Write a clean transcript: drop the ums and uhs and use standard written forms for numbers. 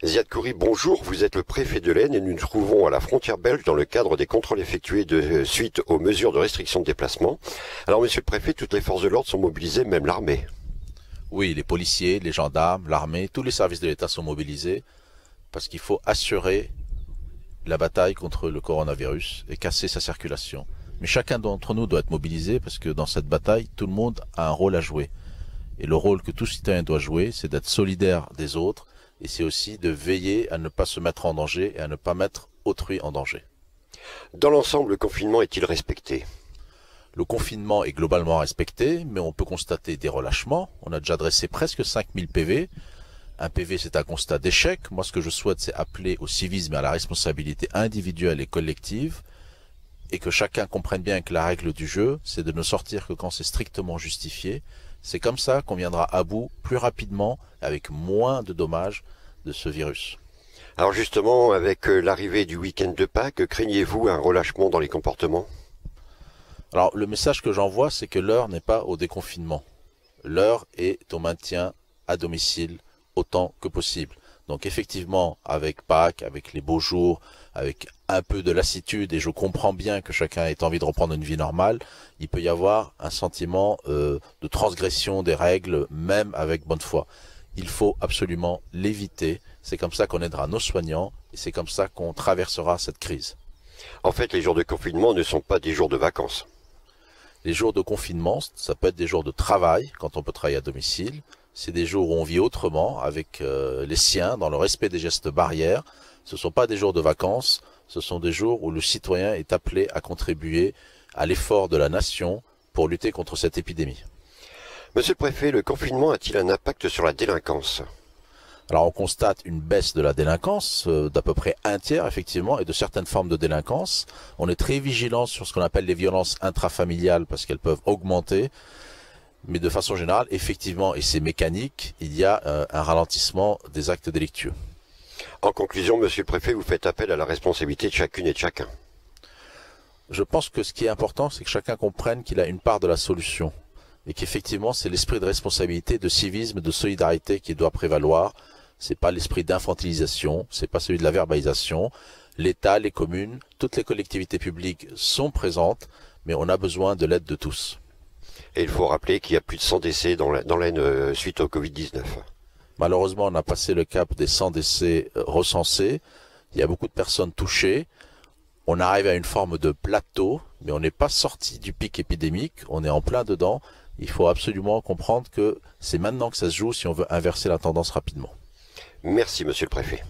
Ziad Khoury, bonjour, vous êtes le préfet de l'Aisne et nous nous trouvons à la frontière belge dans le cadre des contrôles effectués suite aux mesures de restriction de déplacement. Alors monsieur le préfet, toutes les forces de l'ordre sont mobilisées, même l'armée. Oui, les policiers, les gendarmes, l'armée, tous les services de l'État sont mobilisés parce qu'il faut assurer la bataille contre le coronavirus et casser sa circulation. Mais chacun d'entre nous doit être mobilisé parce que dans cette bataille, tout le monde a un rôle à jouer. Et le rôle que tout citoyen doit jouer, c'est d'être solidaire des autres et c'est aussi de veiller à ne pas se mettre en danger et à ne pas mettre autrui en danger. Dans l'ensemble, le confinement est-il respecté? Le confinement est globalement respecté, mais on peut constater des relâchements. On a déjà dressé presque 5000 PV. Un PV, c'est un constat d'échec. Moi, ce que je souhaite, c'est appeler au civisme et à la responsabilité individuelle et collective, et que chacun comprenne bien que la règle du jeu, c'est de ne sortir que quand c'est strictement justifié. C'est comme ça qu'on viendra à bout plus rapidement, avec moins de dommages de ce virus. Alors justement, avec l'arrivée du week-end de Pâques, craignez-vous un relâchement dans les comportements? Alors, le message que j'envoie, c'est que l'heure n'est pas au déconfinement. L'heure est au maintien à domicile autant que possible. Donc effectivement, avec Pâques, avec les beaux jours, avec un peu de lassitude, et je comprends bien que chacun ait envie de reprendre une vie normale, il peut y avoir un sentiment de transgression des règles, même avec bonne foi. Il faut absolument l'éviter. C'est comme ça qu'on aidera nos soignants, et c'est comme ça qu'on traversera cette crise. En fait, les jours de confinement ne sont pas des jours de vacances. Les jours de confinement, ça peut être des jours de travail, quand on peut travailler à domicile. C'est des jours où on vit autrement, avec les siens, dans le respect des gestes barrières. Ce ne sont pas des jours de vacances, ce sont des jours où le citoyen est appelé à contribuer à l'effort de la nation pour lutter contre cette épidémie. Monsieur le préfet, le confinement a-t-il un impact sur la délinquance? Alors on constate une baisse de la délinquance d'à peu près un tiers effectivement et de certaines formes de délinquance. On est très vigilant sur ce qu'on appelle les violences intrafamiliales parce qu'elles peuvent augmenter. Mais de façon générale, effectivement, et c'est mécanique, il y a un ralentissement des actes délictueux. En conclusion, monsieur le préfet, vous faites appel à la responsabilité de chacune et de chacun. Je pense que ce qui est important, c'est que chacun comprenne qu'il a une part de la solution. Et qu'effectivement, c'est l'esprit de responsabilité, de civisme, de solidarité qui doit prévaloir. C'est pas l'esprit d'infantilisation, c'est pas celui de la verbalisation. L'État, les communes, toutes les collectivités publiques sont présentes, mais on a besoin de l'aide de tous. Et il faut rappeler qu'il y a plus de 100 décès dans l'Aisne suite au Covid-19. Malheureusement, on a passé le cap des 100 décès recensés. Il y a beaucoup de personnes touchées. On arrive à une forme de plateau, mais on n'est pas sorti du pic épidémique. On est en plein dedans. Il faut absolument comprendre que c'est maintenant que ça se joue si on veut inverser la tendance rapidement. Merci, monsieur le préfet.